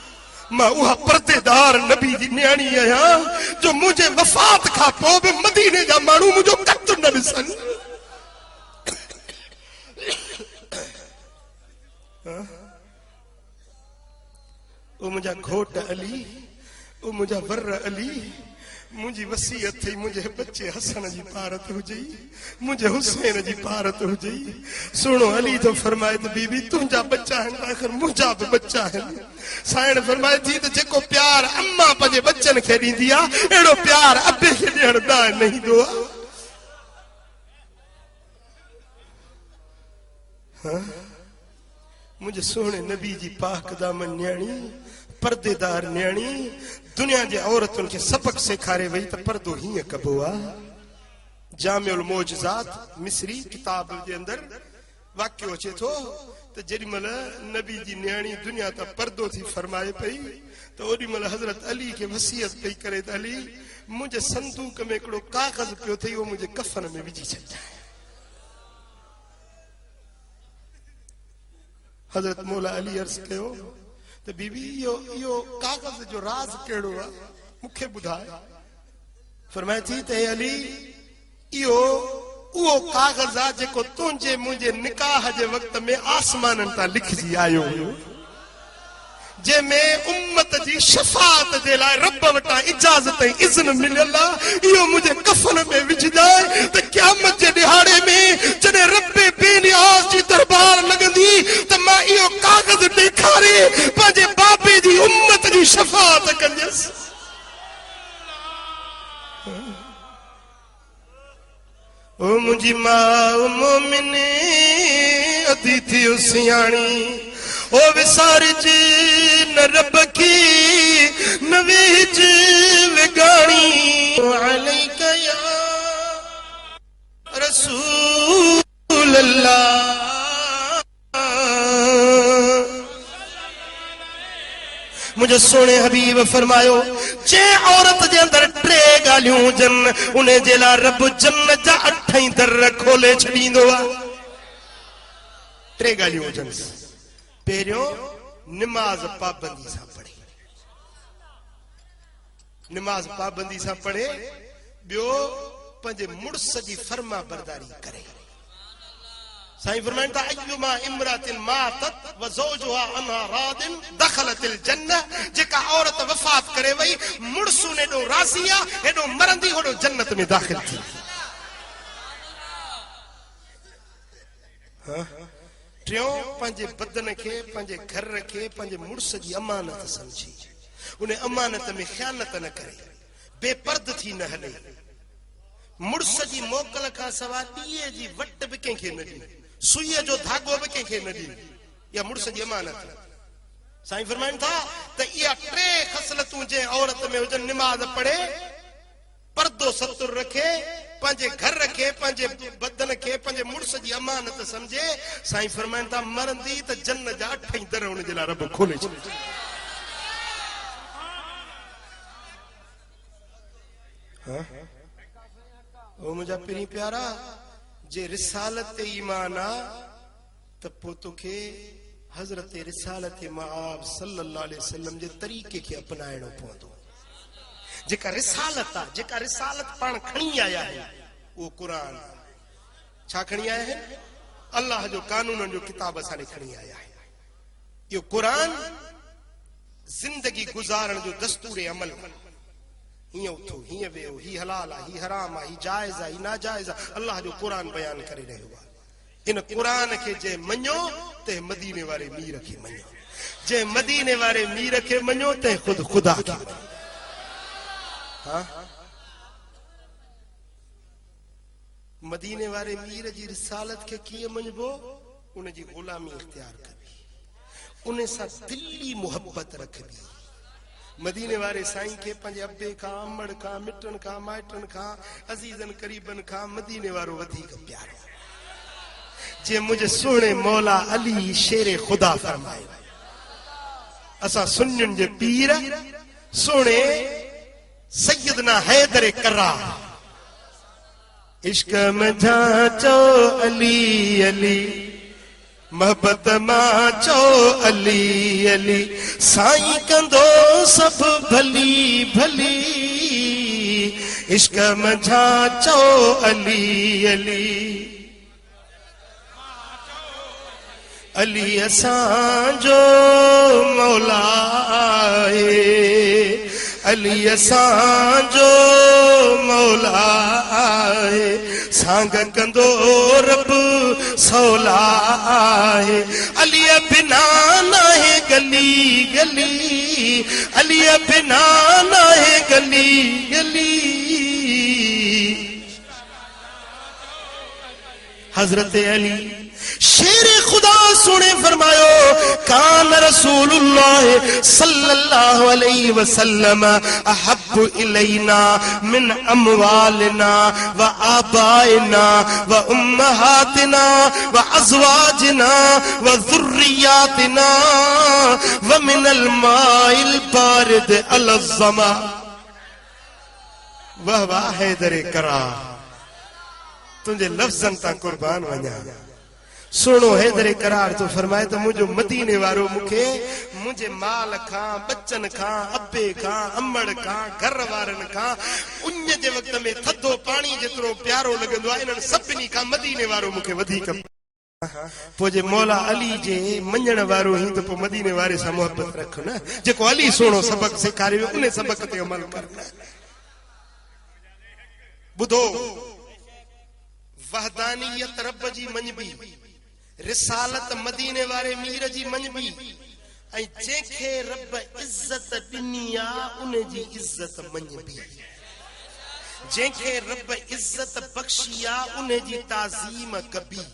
मां उहा पर्देदार नबी जी न्याणी आहियां जो मुंहिंजे वफ़ात खां पोइ बि मदीने जा माण्हू मुंहिंजो कत न ॾिसनि। ओ मुंहिंजा घोट अली, ओ मुंहिंजा वर अली, मुंहिंजी वसीयत थी मुंहिंजे बच्चे हसन जी पारत हुजे, मुंहिंजे हुसैन जी पारत हुजे। सुनो, अली तो फरमाए त बीबी तुंहिंजा बच्चा आहिनि, आख़िर मुंहिंजा बि बच्चा आहिनि। साइण फरमाए थी त जेको प्यार अम्मा पंहिंजे बच्चनि खे ॾींदी आहे, अहिड़ो प्यार अबे खे ॾियण दान न ईंदो आहे। मुंहिंजे सोहणे नबी जी पाक दामन न्याणी, पर्देदार न्याणी, दुनिया जे औरतुनि खे सबक सेखारे वई त पर्दो हीअं कबो आहे। जामिउल मौजज़ात मिस्री किताब जे अंदर वाक़ियो अचे थो त जेॾी महिल नबी जी न्याणी दुनिया तां पर्दो थी फरमाए पई त ओॾी महिल हज़रत अली खे वसीयत पई करे त अली, मुंहिंजे संदूक में हिकिड़ो कागज़ पियो अथई, उहो मुंहिंजे कफन में विझी छॾिजांइ। हज़रत मौला अली अर्ज़ कयो त बीबी इहो कागज़ जो राज़ कहिड़ो आहे, मूंखे ॿुधाए। फरमाए थी त हे अली, इहो उहो कागज़ आहे जेको तुंहिंजे मुंहिंजे निकाह जे वक़्त में आसमाननि तां लिखजी आयो हुयो, जंहिंमें उम्मत जी शफ़ाअत जे लाइ रब वटां इजाज़त ऐं इज़्न मिलियल आहे। इहो मुंहिंजे कफन में विझजाए त क़यामत जे ॾिहाड़े में जॾहिं रब्बे बेनियाज़ जी दरबार लॻंदी त मां इहो कागज़ ॾेखारे पंहिंजे बाबे जी उम्मत जी शफ़ाअत कंदसि। ओ मुंहिंजी माउ मोमिने अदी थी सियाणी, ओ विसारिज न रब की न वेज विगाणी। अलैक या रसूल अल्लाह, मुझे सोने हबीब फरमायो जे औरत जे अंदर टे ॻाल्हियूं हुजनि उन जे लाइ रब जन्नत जा 8 दर खोले छॾींदो आहे। टे ॻाल्हियूं हुजनि। पहिरियों, निमाज़ पाबंदी सां पढ़े, निमाज़ पाबंदी सां पढ़े। ॿियो, पंहिंजे मुड़स जी फर्मा बरदारी करे। साईं फरमाइनि था अय्युमा इमरातिन मातत व ज़ौजुहा अन्हा रादिन दखलतिल जन्नह। जेका औरत वफ़ात करे वई, मुड़स उन ॾों राज़ी आहे, हेॾो मरंदी होॾो जन्नत में दाख़िल थी। टियों, पंहिंजे बदन खे, पंहिंजे घर खे, पंहिंजे मुड़स जी अमानत समझी, उन अमानत में ख़यानत न करे, बेपर्द थी न हले। मुड़स जी मोकल खां सवाइ ॾीए जी वट बि कंहिंखे न ॾे, सुईअ जो धागो बि कंहिंखे न ॾे। इहा मुड़स जी अमानत। साईं फरमाइनि था त इहा टे ख़सलतूं जंहिं औरत में हुजनि, निमाज़ पढ़े, पर्दो सतुर रखे, पंहिंजे घर खे, पंहिंजे बदन खे, पंहिंजे मुड़स जी अमानत समझे। साईं फरमाइनि था मरंदी त जन्नत जा 8 दर हुन जे लाइ रब खोले छॾे। ओ मुंहिंजा पहिरीं प्यारा, जे रिसालत ते ईमान आहे त पोइ तोखे हज़रत रिसालत मआब सल्लल्लाहु अलैहि वसल्लम जे तरीक़े खे अपनाइणो पवंदो। जेका रिसालत आहे, जेका रिसालत पाण खणी आया आहिनि, उहो क़ुर। छा खणी आया आहिनि? अल्लाह जो कानूननि जो किताब असां खणी आया आहियूं। इहो क़ुर ज़िंदगी गुज़ारण जो दस्तूर अमल। हीअं उथो, हीअं वेहो, ही हलाल आहे, ही हराम आहे, ही जाइज़ आहे, ही नाजाइज़ आहे, अल्लाह जो क़ुर बयान करे रहियो आहे। इन क़ुर खे जे मञो ते मदीने वारे मीर खे मञो, जे मदीने वारे मीर खे मञो ते ख़ुद ख़ुदा खे। मदीने वारे मीर जी रिसालत खे कीअं मञबो? उन जी ग़ुलामी इख्तियार करबी, उन सां दिली मोहब्बत रखबी, मदीने वारे साईं के पंहिंजे अब्बे खां अमड़ खां मिटन खां माइटन खां अज़ीज़न करीबन खां मदीने वारो वधीक प्यारो जे मुझे सोने मौला अली शेरे खुदा फरमाए असा सुन्नियुनि जे पीर सोने सैयदना हैदर करार इश्क में झांचो अली अली मोहब्बत मां चो अली अली साईं कंदो सब भली भली इश्क में झांचो अली अली अली असांजो मौला है अली असांजो मौला है सांग कंदो रब सौला है अली बिना ना है गली गली अली बिना ना है गली गली हजरत अली शेर खुदा सुने फरमायो कान रसूलुल्लाह सल्लल्लाहु अलैहि वसल्लम अहब्बु इलैना मिन अमवालिना व आबाइना व उम्महातिना व अज़वाजिना व ज़ुर्रियातिना व मिनल माइल बारिद अलज़्ज़मा वाह वाह हैदर करार तुझे लफ्ज़न ता कुर्बान वञा सुनो हैदर करार तो फरमाए तो मुझो मदीने वारो मुखे मुझे माल खां बच्चन खां अब्बे खां अमड़ खां घर वारन खां उन जे वक्त में थधो पानी जेतरो प्यारो लगंदो आहे इन्हनि सभिनी खां मदीने वारो मुखे वधीक पो जे मौला अली जे मञण वारो ही तो पो मदीने वारे सां मोहब्बत रख न जेको अली सोनो सबक सेखारियो उन सबक ते अमल कर बुधो वहदानियत रब जी मञबी रिसालत मदीने वारे मीर जी मञबी ऐं जेके रब इज्जत ॾिनी आहे उन जी इज्जत मञबी जेके रब इज्जत बख्शी आहे उन जी ताज़ीम कबी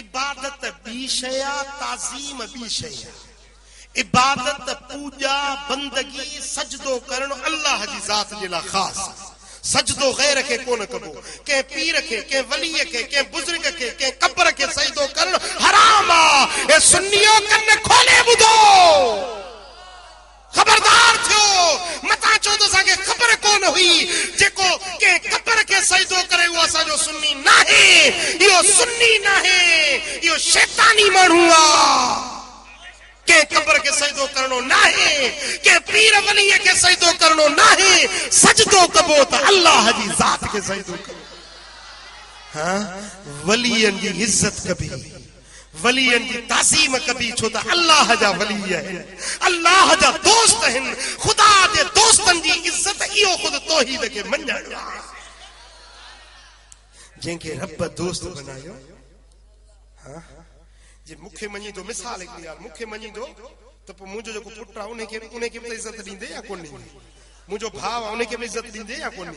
इबादत ॿी शइ आहे ताज़ीम ॿी शइ आहे इबादत पूजा बंदगी सजदो करणु अल्लाह जी ज़ात जे लाइ ख़ासि सजदो गैर के कोन कबो के पीर के वली के बुजुर्ग के कब्र के सजदो करण हराम आ ए सुन्नियो कन खोले बुधो खबरदार थियो मता चो तो साके खबर कोन हुई जेको के कब्र के सजदो करे वो असा जो सुन्नी नाहे यो सुन्नी नाहे यो शैतानी मानू आ के कब्र के सजदो करनो नाहे के पीर वली के सजदो करनो नाहे सजदो कबो त अल्लाह जी जात के सजदो करो हां वलियन जी इज्जत कभी वलियन जी ताज़ीम कभी छो त अल्लाह जा वली है अल्लाह जा दोस्त हैं खुदा जे दोस्तन जी इज्जत इयो खुद तौहीद के मञण जेके रब दोस्त बनायो हां जे मुखे मनी तो मिसाल एक यार मुखे मनी दो तो मुझो जो पुट उन्हें के इज्जत दींदे या कोन मुझो भाव उन्हें के इज्जत दींदे या कोन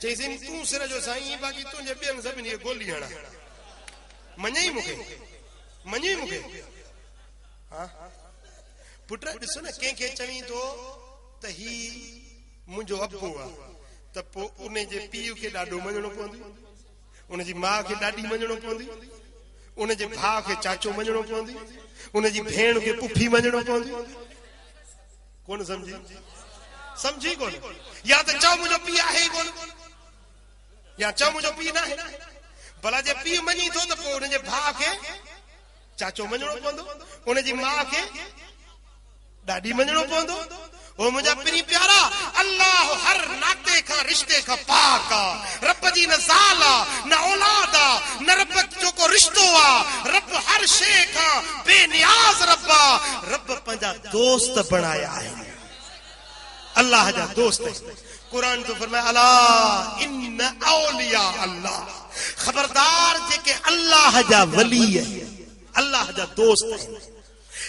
चईसिन तू सिर जो साईं बाकी तुझे बेन सभिनी गोली हणा मञई मुखे हां पुट ॾिसो न कंहिंखे चवी तो त ही मुंहिंजो अब्बो आहे त पोइ उन जे पीउ खे ॾाढो मञणो पवंदो उन जी माउ खे ॾाढी मञणो पवंदी उन जे भाउ खे चाचो मञणो पवंदी उन जी भेण खे पुफी मञणो पवंदी कोन समझी कोन या त चओ मुंहिंजो पीउ आहे ई कोन या चओ मुंहिंजो पीउ न आहे भला जे पीउ मञी थो त पोइ उन जे भाउ खे चाचो मञणो पवंदो उन जी माउ खे ॾाढी मञणो पवंदो ओ मुझा पिनी प्यारा अल्लाह हर नाते का रिश्ते का पाक आ रब जी न ज़ाल आ न औलाद आ न रब जो को रिश्तो आ रब हर शे का बेनियाज रब आ रब पंजा दोस्त बनाया है अल्लाह जा दोस्त है कुरान तो फरमाया अला इन औलिया अल्लाह खबरदार जेके अल्लाह जा वली है अल्लाह जा दोस्त है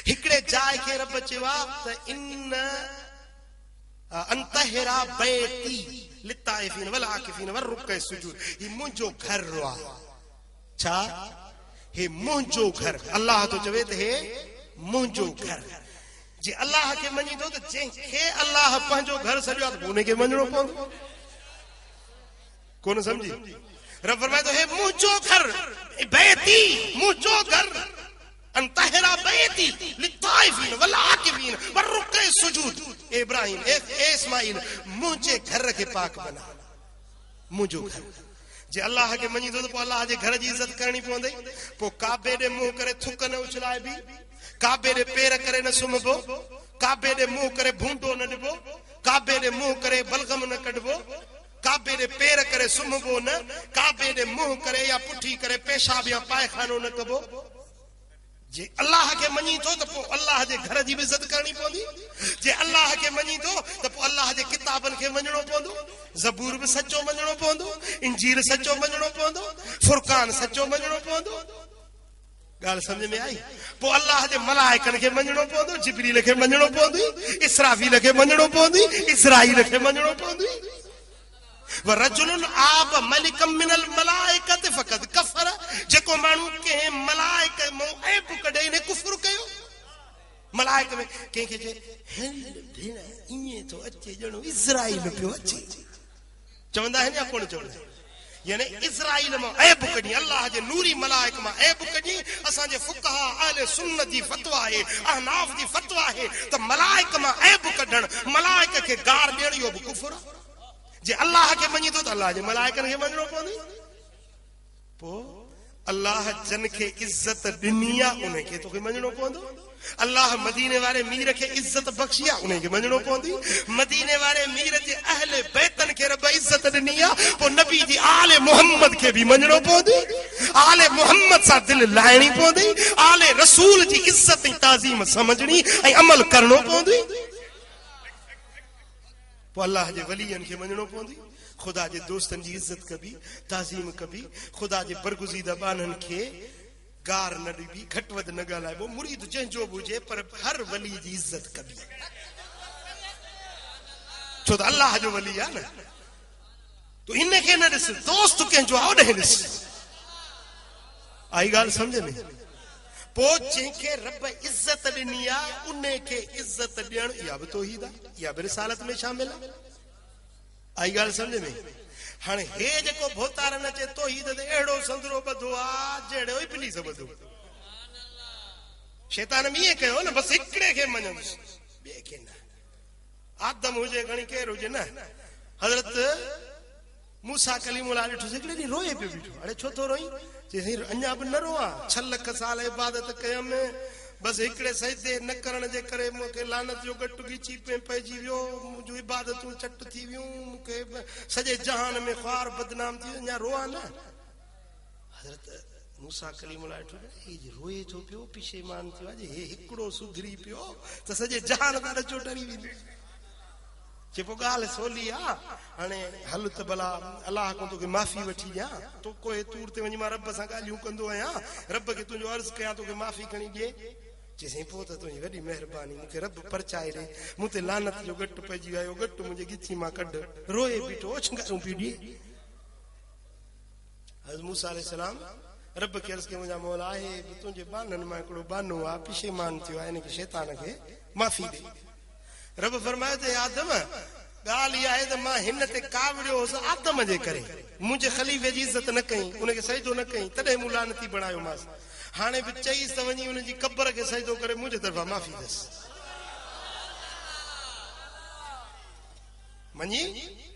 हिकड़े जाय के रब चवा त इन अंतहरा बैती लिताइफिन वल आकिफिन वर रुकए सुजूद ये मुंजो घर वा छा हे मुंजो घर अल्लाह तो चवे त हे मुंजो घर जे अल्लाह के मञी थो त जंहिंखे अल्लाह पंहिंजो घर सॼो आहे त उन खे मञणो पवंदो कोन समझी रब फरमाए थो हे मुंहिंजो घर बैती मुंहिंजो घर अंतहरा बैती लिताइफीन वलाकिफीन वरुक्के सुजूद इब्राहिम ए इस्माइल मुंहिंजे घर खे पाक बना मुंहिंजो घर जे अल्लाह के मञी थो त पोइ अल्लाह जे घर जी इज़त करणी पवंदी पोइ काबे ॾे मुंहुं करे थुक न उछलाइबी काबे ॾे पेर करे न सुम्हबो काबे ॾे मुंहुं करे भूंडो न ॾिबो काबे ॾे मुंहुं करे बलगम न कढबो काबे ॾे पेर करे सुम्हबो न काबे ॾे मुंहुं करे या पुठी करे पेशाब या पायखानो न कबो जे अल्लाह के मञी थो त पोइ अल्लाह जे घर जी बि इज़त करणी पवंदी जे अल्लाह के मञी थो त पोइ अल्लाह जे किताबनि खे मञणो पवंदो ज़बूर बि सचो मञणो पवंदो इंजील सचो मञणो पवंदो फुरकान सचो मञणो पवंदो ॻाल्हि सम्झ में आई पोइ अल्लाह जे मलाइकनि खे मञणो पवंदो जिब्रील खे मञणो पवंदी इसराफील खे मञणो पवंदी इस्राईल खे मञणो पवंदी वरजुलन आब मलिकम मिनल मलाइकत फकद कफर जेको माण्हू कंहिं मलाइक मां ऐब कढे ने कुफ्र कयो मलाइक में कंहिंखे चए भेण ईअं थो अचे ॼणो इज़राइल पियो अचे चवंदा आहिनि या कोन चवंदा यानी इज़राइल मां ऐब कढी अल्लाह जे नूरी मलाइक मां ऐब कढी असांजे फुक़हा अहले सुन्नत जी फतवा आहे अहनाफ जी फतवा आहे त मलाइक मां ऐब कढण मलाइक खे गार ॾियण इहो बि कुफ्र आहे जे अल्लाह के मञी थो त अल्लाह जे मलाइकनि खे मञणो पवंदी पोइ अल्लाह जन खे इज़त ॾिनी आहे उन खे तोखे मञणो पवंदो अल्लाह मदीने वारे मीर खे इज़त बख़्शी आहे उन खे मञणो पवंदी मदीने वारे मीर जे अहले बैतन खे रब इज़त ॾिनी आहे पोइ नबी जी आले मोहम्मद खे बि मञणो पवंदी आले मोहम्मद सां दिलि लाहिणी पवंदी आले रसूल जी इज़त ऐं ताज़ीम समझणी ऐं अमल करणो पवंदी पोइ अल्लाह जे वलियनि खे मञणो पवंदी खुदा जे दोस्तनि जी इज़त कबी ताज़ीम कबी खुदा जे बरगुज़ीदा बाननि खे गार न ॾिबी घटि वधि न ॻाल्हाइबो मुरीद जंहिंजो बि हुजे पर हर वली जी इज़त कबी छो त अल्लाह जो वली आहे न तूं हिन खे न ॾिस दोस्त कंहिंजो आहे ओॾे ॾिस आई ॻाल्हि सम्झ में पोइ जंहिंखे रब इज़त ॾिनी आहे उन खे इज़त ॾियण इहा बि तौहीद आहे इहा बि रिसालत में शामिल आहे आई ॻाल्हि सम्झ में हाणे हे जेको भोतारन अचे तौहीद ते अहिड़ो संदरो ॿधो आहे जहिड़ो इब्लीस ॿधो शैतान बि ईअं कयो न बसि हिकिड़े खे मञंदुसि ॿिए खे न आदम हुजे घणी केरु हुजे न हज़रत मूसा कलीमुल्लाह ॾिठोसि हिकिड़े ॾींहुं रोए पियो बीठो हाणे छो थो रोई चई अञा बि न रोआ 6 लख साल इबादत कयमि बसि हिकिड़े सजदे न करण जे करे मूंखे लानत जो गटु ॻिची पइजी वियो मुंहिंजूं इबादतूं चट थी वियूं मूंखे सॼे जहान में ख़्वार बदनाम थी वियो अञा रोआ न हज़रत मूसा कलीमुल्लाह रोए थो पियो पिशेमान थियो आहे हे हिकिड़ो सुधरी पियो त सॼे जहान खां ॾचो डरी वेंदो जे पोइ ॻाल्हि सवली आहे हाणे हल त भला अलाह खां तोखे माफ़ी वठी ॾियां तो कोई तूर ते वञी मां रब सां ॻाल्हियूं कंदो आहियां रब खे तुंहिंजो अर्ज़ु कयां तोखे माफ़ी खणी ॾिए चईं पोइ त तुंहिंजी वॾी महिरबानी मूंखे रब परचाए ॾे मूं ते लानत जो घटि पइजी वियो घटि मुंहिंजे गिची मां कढ रोए बीठो ओछंगारूं पई ॾिए हज़रत मूसा अलैहिस्सलाम रब खे अर्ज़ु कयो मुंहिंजा मौला आहे तुंहिंजे बाननि मां हिकिड़ो बानो आहे पिशेमान थियो आहे हिन खे शैतान खे माफ़ी ॾे रब फरमायो त आदम ॻाल्हि इहा आहे त मां हिन ते कावड़ियो हुउसि आदम जे करे मुंहिंजे ख़लीफ़े जी इज़त न कई उनखे सजदो न कई तॾहिं मूं लानती बणायोमांसि हाणे बि चईसि त वञी हुनजी क़बर खे सजदो करे मुंहिंजे तरफ़ां माफ़ी ॾियसि मञी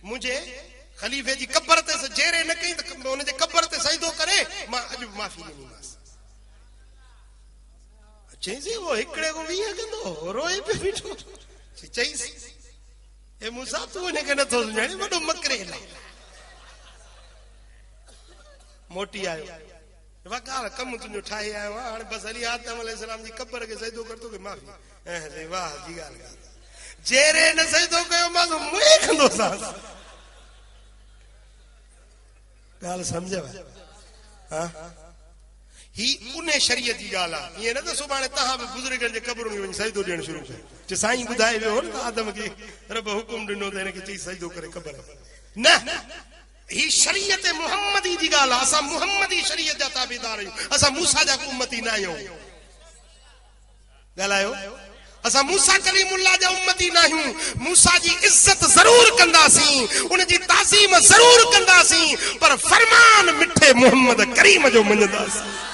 मुंहिंजे ख़लीफ़े जी क़बर ते जेरे न कई त हुनजे क़बर ते सजदो करे मां अॼु माफ़ी ॾिनीमांसि चईसि उहो हिकिड़े को 20 कंदो रोए पियो बीठो चईसि हे मूसा तूं हिनखे नथो सुञाणे वॾो मकरेल मोटी आयो ॻाल्हि कमु तुंहिंजो ठाहे आयो आहे हाणे बसि हली आदम अलैहिस्सलाम जी क़बर खे सजदो कर तोखे माफ़ी वाह जी ॻाल्हि जेरे न सजदो कयो मां मुंहुं कंदोसांसि ॻाल्हि सम्झव हा ही उन शरीयत जी ॻाल्हि आहे ईअं न त सुभाणे तव्हां बि बुज़ुर्गनि जे क़बरुनि में वञी सजदो ॾियणु शुरू कयो जे साईं ॿुधाए वियो न आदम खे रब हुकुम ॾिनो त हिनखे चई सजदो करे क़बर न ही शरीयत मुहम्मदी जी ॻाल्हि आहे असां मुहम्मदी शरीयत जा ताबेदार आहियूं असां मूसा जा उम्मती न आहियूं ॻाल्हायो असा मूसा कलीमुल्लाह जा उम्मती नाहियूं। मूसा जी इज्जत जरूर कंदासीं, उन जी ताज़ीम जरूर कंदासीं, पर फरमान मिठे मोहम्मद करीम जो मञंदासीं।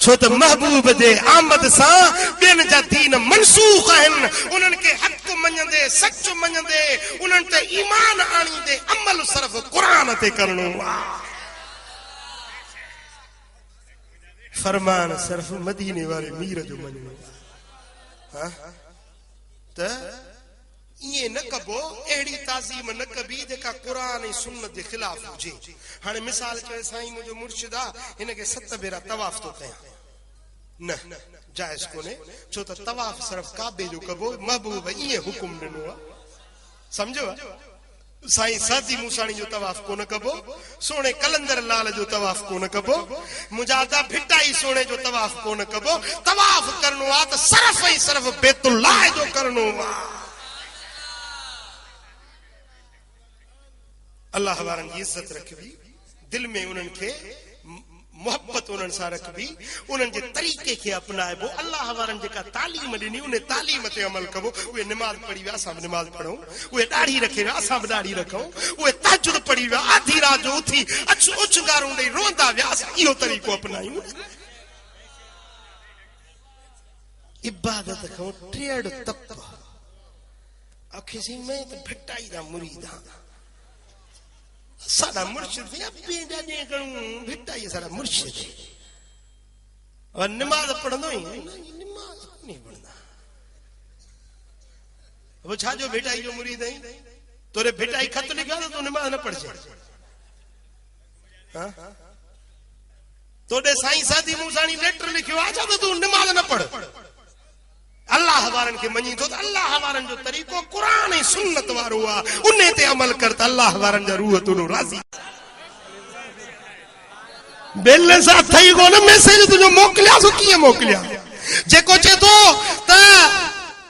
छो त महबूब जे आमद सां ॿियनि जा दीन मनसूख आहिनि। उन्हनि खे हक़ मञंदे, सच मञंदे, उन्हनि ते ईमान आणींदे अमल सिर्फ़ क़ुरान ते करणो आहे। फरमान सिर्फ़ मदीने वारे मीर जो मञणो आहे। त ईअं न कबो, अहिड़ी ताज़ीम न कबी जेका क़ुरान ऐं सुन्नत जे ख़िलाफ़ हुजे। हाणे मिसाल चए साईं मुंहिंजो मुर्शिद आहे, हिन खे 7 भेरा तवाफ़ थो कयां, न जाइज़ कोन्हे। छो त तवाफ़ सिर्फ़ काबे जो कबो, महबूब ईअं हुकुम ॾिनो आहे। सम्झो साईं सादी मूसाणी जो तवाफ़ कोन कबो, सोने कलंदर लाल जो तवाफ़ कोन कबो, मुजादा भिटाई सोने जो तवाफ़ कोन कबो। तवाफ़ करणो आहे त सिर्फ़ ऐं सिर्फ़ बैतुल्लाह जो करणो आहे। अल्लाह वारनि जी इज़त रखबी, दिल में उन्हनि खे मोहब्बत उन्हनि सां रखबी, उन्हनि जे तरीक़े खे अपनाइबो। अल्लाह वारनि जेका तालीम ॾिनी उन तालीम ते अमल कबो। उहे निमाज़ पढ़ी विया, असां बि निमाज़ पढ़ूं। उहे ॾाढ़ी रखे विया, असां बि ॾाढ़ी रखूं। उहे तहज्जुद पढ़ी विया, आधी रात जो उथी उछगारूं ॾेई रोंदा विया, असां इहो तरीक़ो अपनायूं। इबादत खां टेड़ तप आखिसी मैं त भिटाई दा मुरीद आं। साडा मुर्शिद या पेंडा जे करूं भिटाई साडा मुर्शिद और नमाज पढ़ंदो ही नमाज नहीं पढ़ंदा। वो छा जो भिटाई जो मुरीद है, तोरे भिटाई खत लिखा तो नमाज न पढ़ से। हां तोडे साईं सादी मूसाणी लेटर लिखियो आजा तो तू नमाज न पढ़। अल्लाह वारन के मनी तो अल्लाह वारन जो तरीको कुरान ऐं सुन्नत वारो आ, उन्ने ते अमल कर त अल्लाह वारन जा रूह तुनो राज़ी। बेले सा थई को न मैसेज तुजो मोकलिया सो कीअं मोकलिया, जेको चे तो त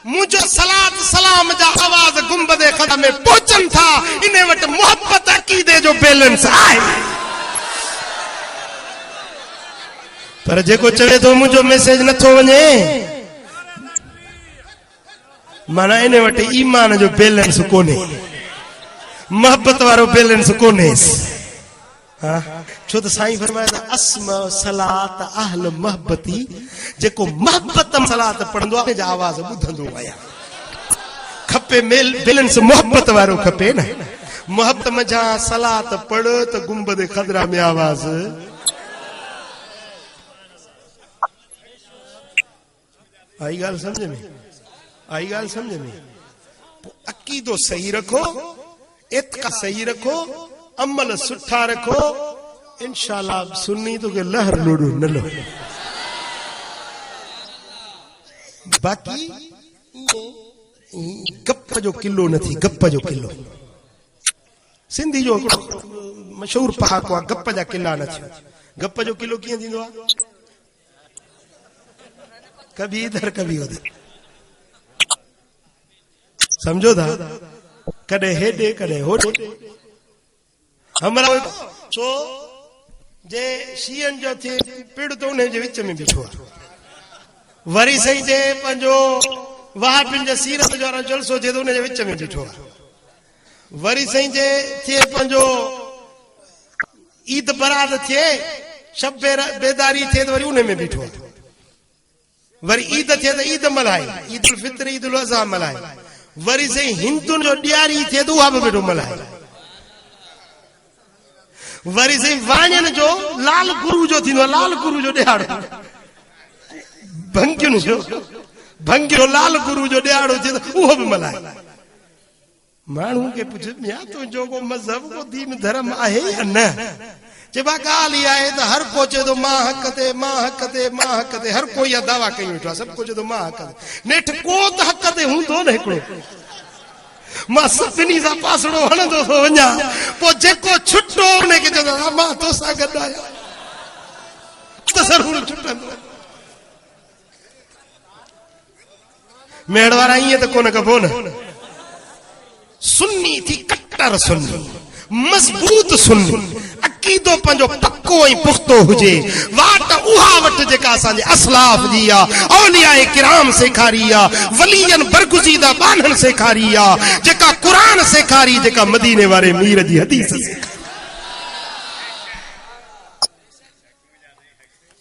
मुझो सलात सलाम जा आवाज गुंबदे खदा में पहुंचन था। इने वट मोहब्बत अकीदे जो बैलेंस आए। पर जेको चवे तो मुझो मैसेज नथो वने, माना इने वटे ईमान जो बैलेंस कोने, मोहब्बत वारो बैलेंस कोने। हां छो त साईं फरमाया अस्मा सलात अहल मोहब्बती, जेको मोहब्बत सलात पढ़ंदो आहे जा आवाज ॿुधंदो आया। खपे मेल बैलेंस मोहब्बत वारो खपे न। मोहब्बत में जा सलात पढ़ त गुंबद खदरा में आवाज। आई गाल समझ में, आई गाल समझ में। अकीदो सही रखो, इत्का सही रखो, अमल सुठा रखो, इंशाल्लाह सुन्नी तो के लहर लुड़ू न लो। बाकी गप जो किलो नथी, गप जो किलो सिंधी जो मशहूर पहाको आहे, गप जा किला नथी। गप जो किलो कीअं थींदो आहे, कभी इधर कभी उधर, समझो था, कदे हेडे कदे होडे। हमरा सो जे शीयन जो थे पेड़ तो उन जे विच में बिठो वरी सही जे पंजो वहाबिन जे सीरत जो जलसो जे उन जे विच में बिठो वरी सही जे थे पंजो ईद बरात थे शब बेदारी थे तो वरी उन में बिठो वरी ईद थे तो ईद मल्हाई, ईद उल फित्र ईद उल अज़हा मल्हाई। वरी सही हिंदुन जो ॾियारी थे तो उहा बि बेठो मल्हाई। वरी सही वाणियन जो लाल गुरु जो थींदो, लाल गुरु जो ॾियारो, भंगियुनि जो भंगियो लाल गुरु जो ॾियारो थे तो उहो बि मल्हाए। माण्हू खे पुछ या तुंहिंजो को मज़हब को दीन धर्म आहे या न। चइबा ॻाल्हि इहा आहे त हर को चए थो मां हक़ ते, मां हक़ ते, मां हक़ ते, हर कोई इहा दावा कई वेठो आहे, सभु को चए थो मां हक़ ते। नेठ को त हक़ ते हूंदो न हिकिड़ो। मां सभिनी सां पासड़ो हणंदो थो वञा, पोइ जेको छुटो उनखे चवंदो मां तोसां गॾु आहियां, त ज़रूरु छुटंदो। मेड़ वारा ईअं त कोन कबो न। सुन्नी थी कट्टर सुन्नी, मज़बूत सुन्नी, अकीदो पंजो पक्को ऐं पुख्तो हुजे वाट उहा वट जेका असांजे असलाफ जी आ औलिया किराम सेखारी आ वलियन बरगुज़ीदा बानन सेखारी आ जेका कुरान सेखारी जेका मदीने वारे मीर जी हदीस सेखारी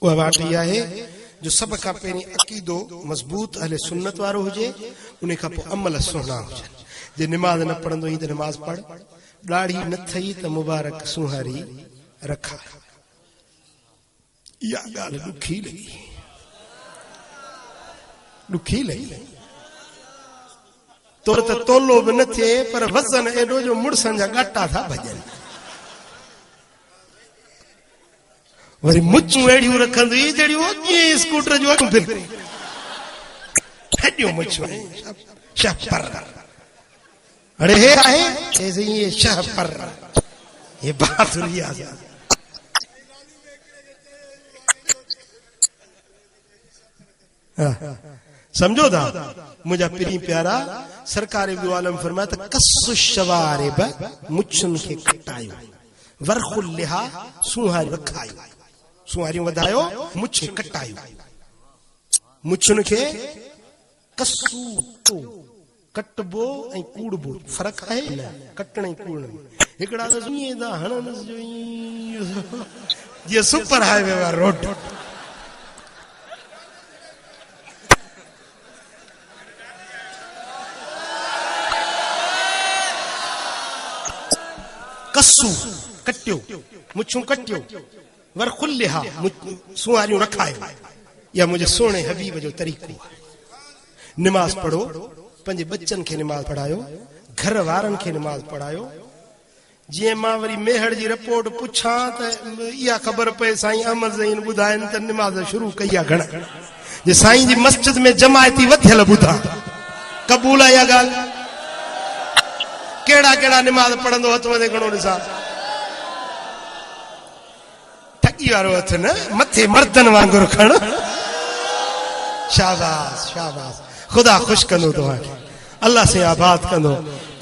उहा वाट इहा आहे जो सब का पहिरीं अकीदो मजबूत अहले सुन्नत वारो हुजे उन खां पोइ अमल सुहिणा हुजनि जे निमाज़ न पढ़ंदो ई त निमाज़ पढ़ ॾाढ़ी न थई त मुबारक सुहारी रखा इहा ॻाल्हि ॾुखी लॻी तोर त तोलो बि न थिए पर वज़न एॾो जो मुड़सनि जा ॻाटा था भॼनि वरी मुछूं अहिड़ियूं रखंदी जहिड़ियूं कीअं स्कूटर जो अॻु फिर हेॾियूं मुछूं शहपर अड़े हे आहे ये शहपर ये बहादुरी आहे समझो था मुझा पिरी प्यारा सरकार इब्न आलम फरमाया त कसु शवारिब मुछुन खे कटायो वरखुल लिहा सुहारी रखायो सुहारियूं वधायो मुछ कटायो मुछुन खे कसु कटबो ऐं कूड़बो फर्क आहे न कटण ऐं कूड़ण में हिकड़ा त ईअं था हणन जो जीअं सुपर हाईवे वारो रोड कसू कटियो मुछूं कटियो वरखुल लिहा सुहारियूं रखायो या मुझे सोने हबीब जो तरीक़ो निमाज़ पढ़ो पंहिंजे बच्चन खे निमाज़ पढ़ायो घर वारन खे निमाज़ पढ़ायो जीअं मां वरी मेहर जी रिपोर्ट पुछां त इहा ख़बर पए साईं अहमद ज़ईन ॿुधाइनि त निमाज़ शुरू कई आहे घण जे साईं जी मस्जिद में जमायती वधियल ॿुधां क़बूल आहे इहा ॻाल्हि केड़ा केड़ा निमाज़ पढ़ंदो हथ वधे घणो ॾिसां ठगी वारो हथ न मथे मर्दन वांगुरु खण शाबाश शाबाश खुदा खुश कंदो तव्हांखे अल्लाह से आबाद कंदो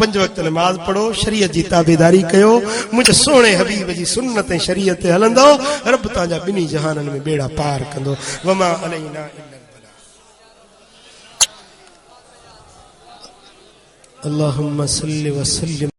5 वक्त नमाज पढ़ो शरीयत जी ताबेदारी कयो मुझे सोने हबीब जी सुन्नत ऐं शरीयत ते हलंदो रब तव्हांजा ॿिन्ही जहानन में बेड़ा पार कंदो वमा अलैना अल्लाहुम्मा सल्लि व सल्लिम